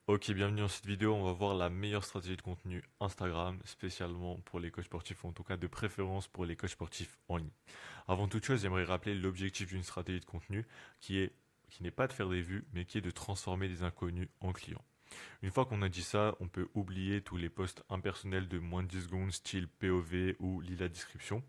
Ok, bienvenue dans cette vidéo. On va voir la meilleure stratégie de contenu Instagram, spécialement pour les coachs sportifs, ou en tout cas de préférence pour les coachs sportifs en ligne. Avant toute chose, j'aimerais rappeler l'objectif d'une stratégie de contenu qui n'est pas de faire des vues, mais qui est de transformer des inconnus en clients. Une fois qu'on a dit ça, on peut oublier tous les posts impersonnels de moins de 10 secondes, style POV ou lis la description.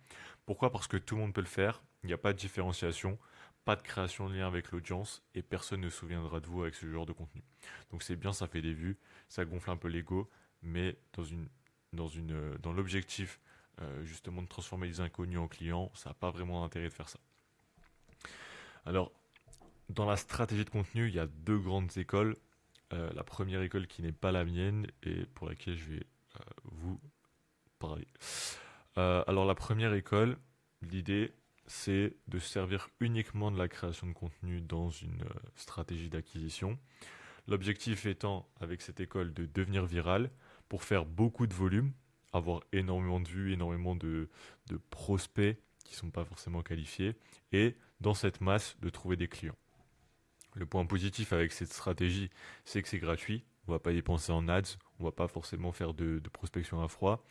Pourquoi? Parce que tout le monde peut le faire, il n'y a pas de différenciation, pas de création de lien avec l'audience et personne ne se souviendra de vous avec ce genre de contenu. Donc c'est bien, ça fait des vues, ça gonfle un peu l'ego, mais dans l'objectif justement de transformer les inconnus en clients, ça n'a pas vraiment d'intérêt de faire ça. Alors, dans la stratégie de contenu, il y a deux grandes écoles. La première école qui n'est pas la mienne et pour laquelle je vais vous parler. Alors la première école, l'idée c'est de se servir uniquement de la création de contenu dans une stratégie d'acquisition. L'objectif étant avec cette école de devenir viral pour faire beaucoup de volume, avoir énormément de vues, énormément de prospects qui ne sont pas forcément qualifiés et dans cette masse de trouver des clients. Le point positif avec cette stratégie, c'est que c'est gratuit. On ne va pas dépenser en ads, on ne va pas forcément faire de prospection à froid.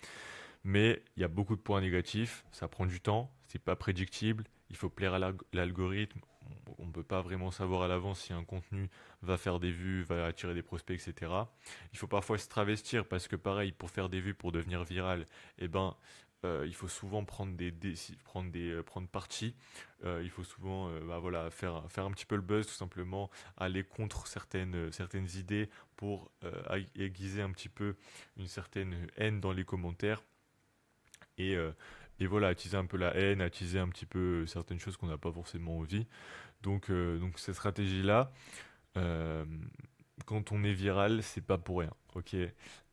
Mais il y a beaucoup de points négatifs. Ça prend du temps, c'est pas prédictible. Il faut plaire à l'algorithme. On ne peut pas vraiment savoir à l'avance si un contenu va faire des vues, va attirer des prospects, etc. Il faut parfois se travestir parce que pareil, pour faire des vues, pour devenir viral, eh ben, il faut souvent prendre parti. Il faut souvent voilà, faire un petit peu le buzz tout simplement, aller contre certaines idées pour aiguiser un petit peu une certaine haine dans les commentaires et, euh, et voilà, attiser un peu la haine, attiser un petit peu certaines choses qu'on n'a pas forcément envie. Donc cette stratégie-là, euh, quand on est viral, c'est pas pour rien, ok?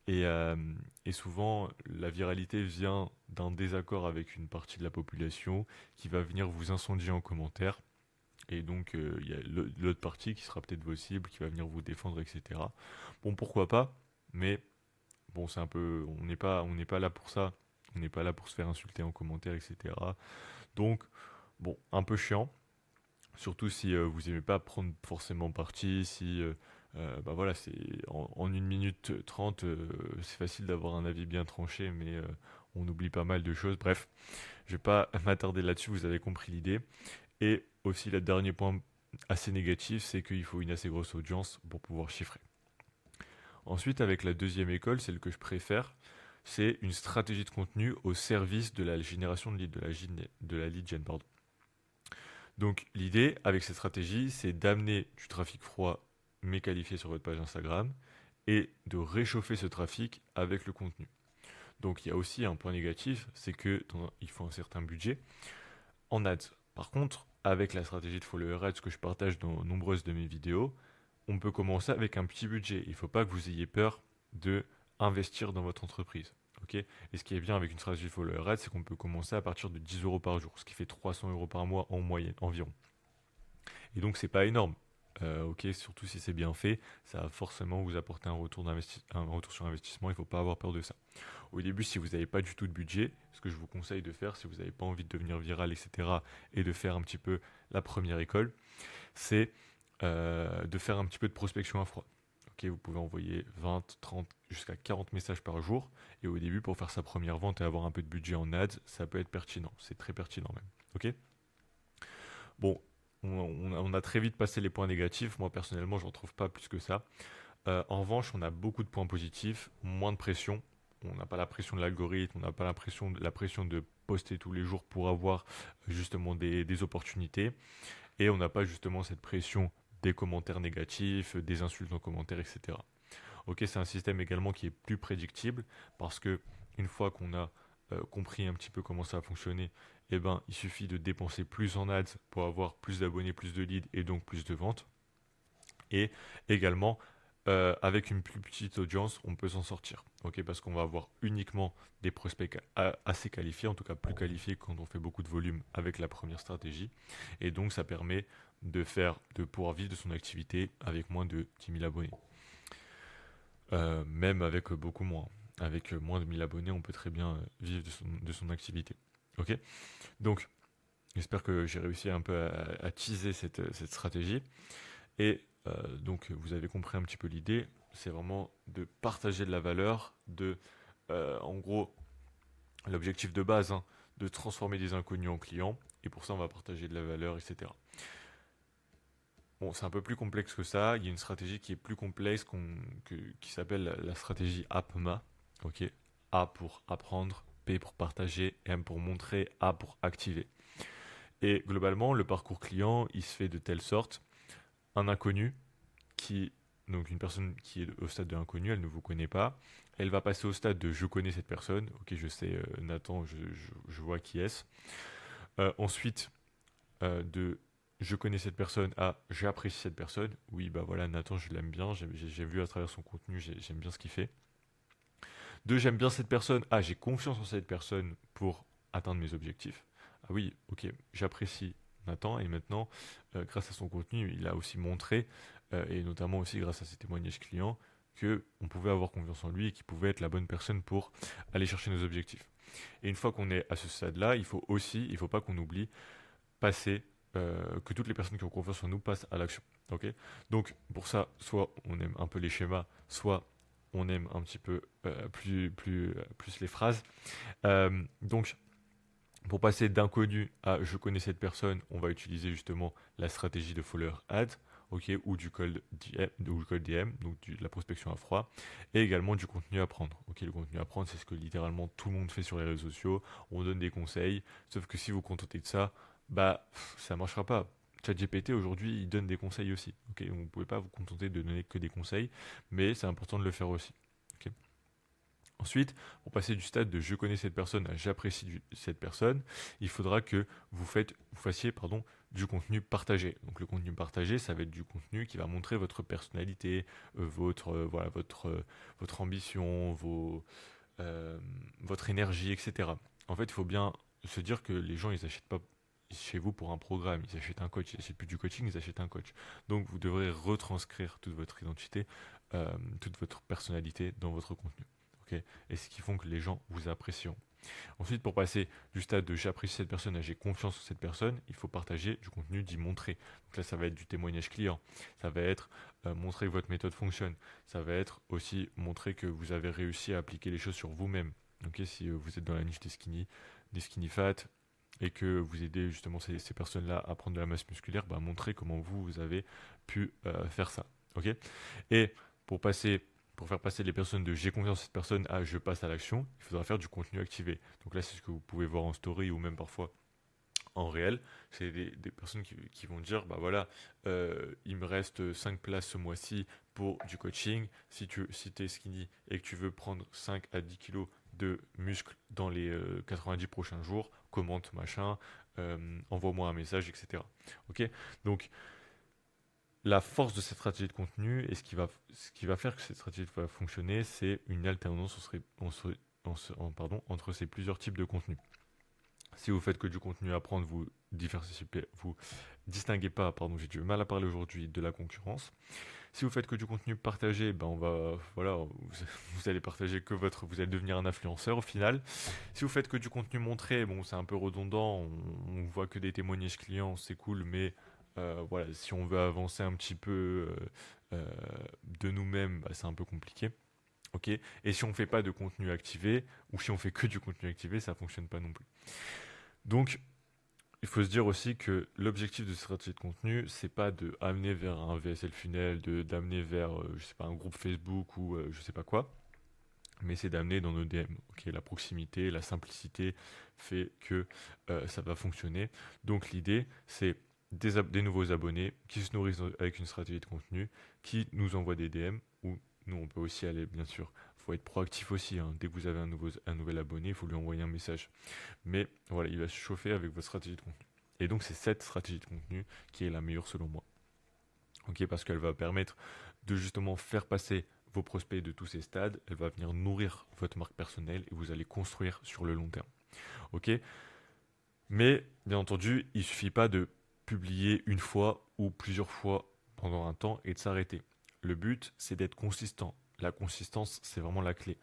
Et, et souvent, la viralité vient d'un désaccord avec une partie de la population qui va venir vous incendier en commentaire. Et donc, il y a l'autre partie qui sera peut-être vos cibles, qui va venir vous défendre, etc. Bon, pourquoi pas, mais bon, c'est un peu, on n'est pas là pour ça. On n'est pas là pour se faire insulter en commentaire, etc. Donc, bon, un peu chiant. Surtout si vous aimez pas prendre forcément parti, si bah voilà, en 1 minute 30, c'est facile d'avoir un avis bien tranché, mais on oublie pas mal de choses. Bref, je vais pas m'attarder là-dessus, vous avez compris l'idée. Et aussi, le dernier point assez négatif, c'est qu'il faut une assez grosse audience pour pouvoir chiffrer. Ensuite, avec la deuxième école, celle que je préfère, c'est une stratégie de contenu au service de la génération de lead, de la lead gen, pardon. Donc l'idée avec cette stratégie, c'est d'amener du trafic froid mais qualifié sur votre page Instagram et de réchauffer ce trafic avec le contenu. Donc il y a aussi un point négatif, c'est que il faut un certain budget en ads. Par contre, avec la stratégie de follower ads que je partage dans nombreuses de mes vidéos, on peut commencer avec un petit budget. Il ne faut pas que vous ayez peur de investir dans votre entreprise. Ok. Et ce qui est bien avec une stratégie follower ads, c'est qu'on peut commencer à partir de 10 euros par jour, ce qui fait 300 euros par mois en moyenne environ. Et donc c'est pas énorme. Ok, surtout si c'est bien fait, ça va forcément vous apporter un retour sur investissement. Il ne faut pas avoir peur de ça. Au début, si vous n'avez pas du tout de budget, ce que je vous conseille de faire, si vous n'avez pas envie de devenir viral, etc., et de faire un petit peu la première école, c'est de faire un petit peu de prospection à froid. Ok, vous pouvez envoyer 20, 30, jusqu'à 40 messages par jour. Et au début, pour faire sa première vente et avoir un peu de budget en ads, ça peut être pertinent. C'est très pertinent même. Ok. Bon, on a très vite passé les points négatifs. Moi, personnellement, je n'en trouve pas plus que ça. En revanche, on a beaucoup de points positifs, moins de pression. On n'a pas la pression de l'algorithme, on n'a pas la pression de poster tous les jours pour avoir justement des opportunités. Et on n'a pas justement cette pression des commentaires négatifs, des insultes en commentaire, etc. Ok, c'est un système également qui est plus prédictible parce que une fois qu'on a compris un petit peu comment ça a fonctionné, eh ben, il suffit de dépenser plus en ads pour avoir plus d'abonnés, plus de leads et donc plus de ventes. Et également, avec une plus petite audience, on peut s'en sortir. Ok, parce qu'on va avoir uniquement des prospects assez qualifiés, en tout cas plus qualifiés quand on fait beaucoup de volume avec la première stratégie. Et donc, ça permet de pouvoir vivre de son activité avec moins de 10 000 abonnés. Même avec beaucoup moins. Avec moins de 1000 abonnés, on peut très bien vivre de son activité. Ok. Donc, j'espère que j'ai réussi un peu à teaser cette stratégie. Et donc, vous avez compris un petit peu l'idée. c'est vraiment de partager de la valeur, en gros, l'objectif de base, hein, de transformer des inconnus en clients. Et pour ça, on va partager de la valeur, etc. Bon, c'est un peu plus complexe que ça. Il y a une stratégie qui est plus complexe qui s'appelle la stratégie APMA. Ok. A pour apprendre, P pour partager, M pour montrer, A pour activer. Et globalement, le parcours client, il se fait de telle sorte, un inconnu qui, donc une personne qui est au stade de l'inconnu, elle ne vous connaît pas, elle va passer au stade de je connais cette personne, ok, je sais, Nathan, je vois qui est-ce. Ensuite, de je connais cette personne à j'apprécie cette personne, oui, bah voilà, Nathan, je l'aime bien, j'ai vu à travers son contenu, j'aime bien ce qu'il fait. De j'aime bien cette personne à j'ai confiance en cette personne pour atteindre mes objectifs. Ah oui, ok, j'apprécie Nathan et maintenant, grâce à son contenu, il a aussi montré, et notamment aussi grâce à ses témoignages clients, que on pouvait avoir confiance en lui et qu'il pouvait être la bonne personne pour aller chercher nos objectifs. Et une fois qu'on est à ce stade-là, il faut pas qu'on oublie passer, que toutes les personnes qui ont confiance en nous passent à l'action. Ok. Donc pour ça, soit on aime un peu les schémas, soit on aime un petit peu plus les phrases. Donc pour passer d'inconnu à je connais cette personne, on va utiliser justement la stratégie de follower ad, ok, ou du cold DM, donc de la prospection à froid, et également du contenu à prendre. Ok, le contenu à prendre, c'est ce que littéralement tout le monde fait sur les réseaux sociaux. On donne des conseils, sauf que si vous vous contentez de ça, bah ça marchera pas. ChatGPT aujourd'hui, il donne des conseils aussi. Ok, vous ne pouvez pas vous contenter de donner que des conseils, mais c'est important de le faire aussi. Ok. Ensuite, pour passer du stade de je connais cette personne à j'apprécie cette personne, il faudra que vous fassiez du contenu partagé. Donc le contenu partagé, ça va être du contenu qui va montrer votre personnalité, votre ambition, votre énergie, etc. En fait, il faut bien se dire que les gens, ils n'achètent pas chez vous pour un programme, ils achètent un coach, ils n'achètent plus du coaching, ils achètent un coach. Donc vous devrez retranscrire toute votre identité, toute votre personnalité dans votre contenu. Ok. Et ce qui font que les gens vous apprécient. Ensuite, pour passer du stade de j'apprécie cette personne à j'ai confiance en cette personne, il faut partager du contenu d'y montrer. Donc là, ça va être du témoignage client, ça va être montrer que votre méthode fonctionne, ça va être aussi montrer que vous avez réussi à appliquer les choses sur vous-même. Ok, si vous êtes dans la niche des skinny fat, et que vous aidez justement ces personnes-là à prendre de la masse musculaire, bah, montrer comment vous avez pu faire ça. Ok. Et pour passer pour faire passer les personnes de j'ai confiance en cette personne à je passe à l'action, il faudra faire du contenu activé. Donc là, c'est ce que vous pouvez voir en story ou même parfois en réel. C'est des personnes qui vont dire, bah voilà, il me reste 5 places ce mois-ci pour du coaching. Si tu es skinny et que tu veux prendre 5 à 10 kilos de muscles dans les 90 prochains jours, commente machin, envoie-moi un message, etc. Ok. Donc la force de cette stratégie de contenu et ce qui va faire que cette stratégie va fonctionner, c'est une alternance entre ces plusieurs types de contenus. Si vous faites que du contenu à prendre, vous distinguez pas, pardon, j'ai du mal à parler aujourd'hui, de la concurrence. Si vous faites que du contenu partagé, ben vous allez partager vous allez devenir un influenceur au final. Si vous faites que du contenu montré, bon, c'est un peu redondant, on voit que des témoignages clients, c'est cool, mais voilà, si on veut avancer un petit peu de nous-mêmes, bah, c'est un peu compliqué. Ok. Et si on fait pas de contenu activé, ou si on fait que du contenu activé, ça fonctionne pas non plus. Donc, il faut se dire aussi que l'objectif de cette stratégie de contenu, c'est pas de amener vers un VSL funnel, d'amener vers, je sais pas, un groupe Facebook ou je sais pas quoi, mais c'est d'amener dans nos DM. Ok, la proximité, la simplicité fait que ça va fonctionner. Donc l'idée, c'est des nouveaux abonnés qui se nourrissent avec une stratégie de contenu, qui nous envoient des DM, ou nous on peut aussi aller, bien sûr, il faut être proactif aussi, hein. Dès que vous avez un nouvel abonné, il faut lui envoyer un message. Mais voilà, il va se chauffer avec votre stratégie de contenu. Et donc c'est cette stratégie de contenu qui est la meilleure selon moi. Ok, parce qu'elle va permettre de justement faire passer vos prospects de tous ces stades, elle va venir nourrir votre marque personnelle et vous allez construire sur le long terme. Ok. Mais bien entendu, il ne suffit pas de publier une fois ou plusieurs fois pendant un temps et de s'arrêter. Le but, c'est d'être consistant. La consistance, c'est vraiment la clé.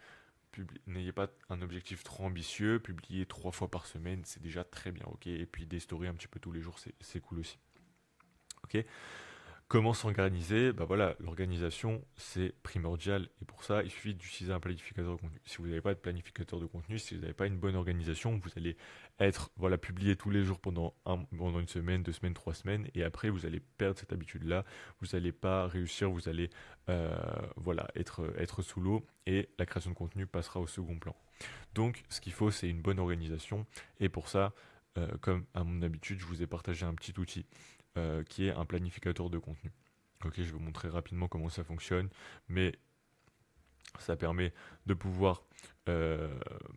N'ayez pas un objectif trop ambitieux, publier 3 fois par semaine, c'est déjà très bien, ok. Et puis des stories un petit peu tous les jours, c'est cool aussi. Ok. Comment s'organiser? Bah voilà, l'organisation, c'est primordial. Et pour ça, il suffit d'utiliser un planificateur de contenu. Si vous n'avez pas de planificateur de contenu, si vous n'avez pas une bonne organisation, vous allez être voilà, publié tous les jours pendant une semaine, 2 semaines, 3 semaines. Et après, vous allez perdre cette habitude-là. Vous n'allez pas réussir, vous allez voilà, être sous l'eau. Et la création de contenu passera au second plan. Donc, ce qu'il faut, c'est une bonne organisation. Et pour ça, comme à mon habitude, je vous ai partagé un petit outil qui est un planificateur de contenu. Ok, je vais vous montrer rapidement comment ça fonctionne, mais ça permet de pouvoir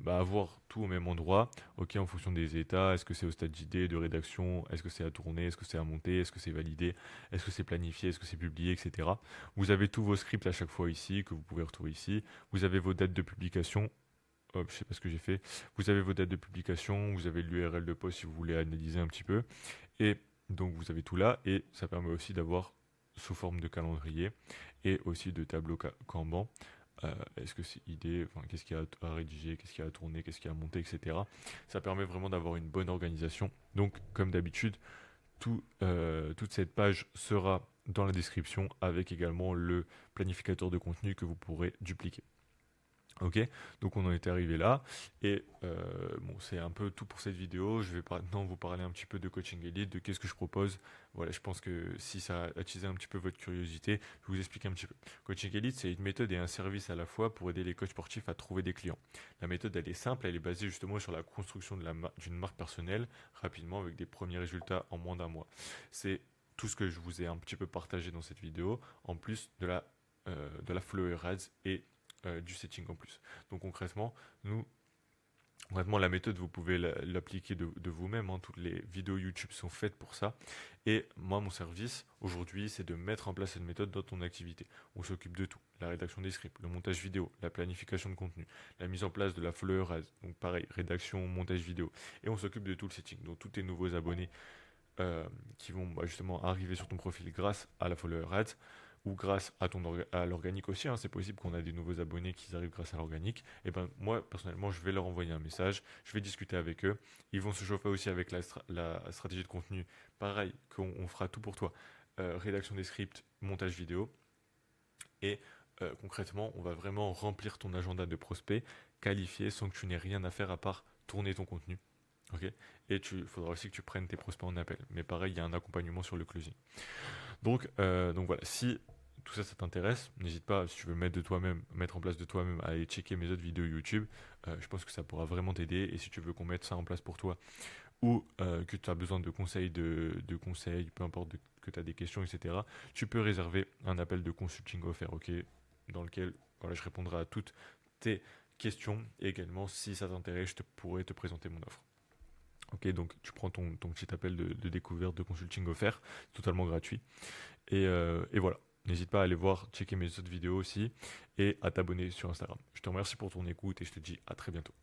avoir tout au même endroit, ok, en fonction des états, est-ce que c'est au stade d'idée, de rédaction, est-ce que c'est à tourner, est-ce que c'est à monter, est-ce que c'est validé, est-ce que c'est planifié, est-ce que c'est publié, etc. Vous avez tous vos scripts à chaque fois ici, que vous pouvez retrouver ici, vous avez vos dates de publication. Hop, je sais pas ce que j'ai fait. Vous avez vos dates de publication, vous avez l'URL de poste si vous voulez analyser un petit peu. Et donc vous avez tout là et ça permet aussi d'avoir sous forme de calendrier et aussi de tableau Kanban. Est-ce que c'est idée, enfin, qu'est-ce qu'il y a à rédiger, qu'est-ce qu'il y a à tourner, qu'est-ce qu'il y a à monter, etc. Ça permet vraiment d'avoir une bonne organisation. Donc comme d'habitude, toute cette page sera dans la description avec également le planificateur de contenu que vous pourrez dupliquer. Ok, donc on en était arrivé là et bon c'est un peu tout pour cette vidéo. Je vais maintenant vous parler un petit peu de Coaching Elite, de qu'est-ce que je propose. Voilà, je pense que si ça a attisé un petit peu votre curiosité, je vais vous explique un petit peu. Coaching Elite, c'est une méthode et un service à la fois pour aider les coachs sportifs à trouver des clients. La méthode elle est simple, elle est basée justement sur la construction d'une marque personnelle rapidement avec des premiers résultats en moins d'1 mois. C'est tout ce que je vous ai un petit peu partagé dans cette vidéo, en plus de la Flower Ads et du setting en plus. Donc concrètement, la méthode, vous pouvez l'appliquer de vous-même. Hein. Toutes les vidéos YouTube sont faites pour ça. Et moi, mon service, aujourd'hui, c'est de mettre en place cette méthode dans ton activité. On s'occupe de tout. La rédaction des scripts, le montage vidéo, la planification de contenu, la mise en place de la follower ads. Donc pareil, rédaction, montage vidéo. Et on s'occupe de tout le setting. Donc tous tes nouveaux abonnés qui vont justement arriver sur ton profil grâce à la follower ads ou grâce à l'organique aussi. Hein. C'est possible qu'on a des nouveaux abonnés qui arrivent grâce à l'organique. Et ben moi personnellement, je vais leur envoyer un message, je vais discuter avec eux. Ils vont se chauffer aussi avec la stratégie de contenu. Pareil, qu'on fera tout pour toi. Rédaction des scripts, montage vidéo. Et concrètement, on va vraiment remplir ton agenda de prospects qualifiés sans que tu n'aies rien à faire à part tourner ton contenu. Ok. Et il faudra aussi que tu prennes tes prospects en appel. Mais pareil, il y a un accompagnement sur le closing. Donc voilà, si tout ça, ça t'intéresse, n'hésite pas, si tu veux mettre en place de toi-même, à aller checker mes autres vidéos YouTube. Je pense que ça pourra vraiment t'aider. Et si tu veux qu'on mette ça en place pour toi, ou que tu as besoin de conseils, conseils, peu importe, que tu as des questions, etc., tu peux réserver un appel de consulting offert, ok, dans lequel voilà, je répondrai à toutes tes questions. Et également, si ça t'intéresse, je pourrais te présenter mon offre. Ok, donc tu prends ton petit appel de découverte de consulting offert, totalement gratuit. Et voilà, n'hésite pas à aller voir, checker mes autres vidéos aussi et à t'abonner sur Instagram. Je te remercie pour ton écoute et je te dis à très bientôt.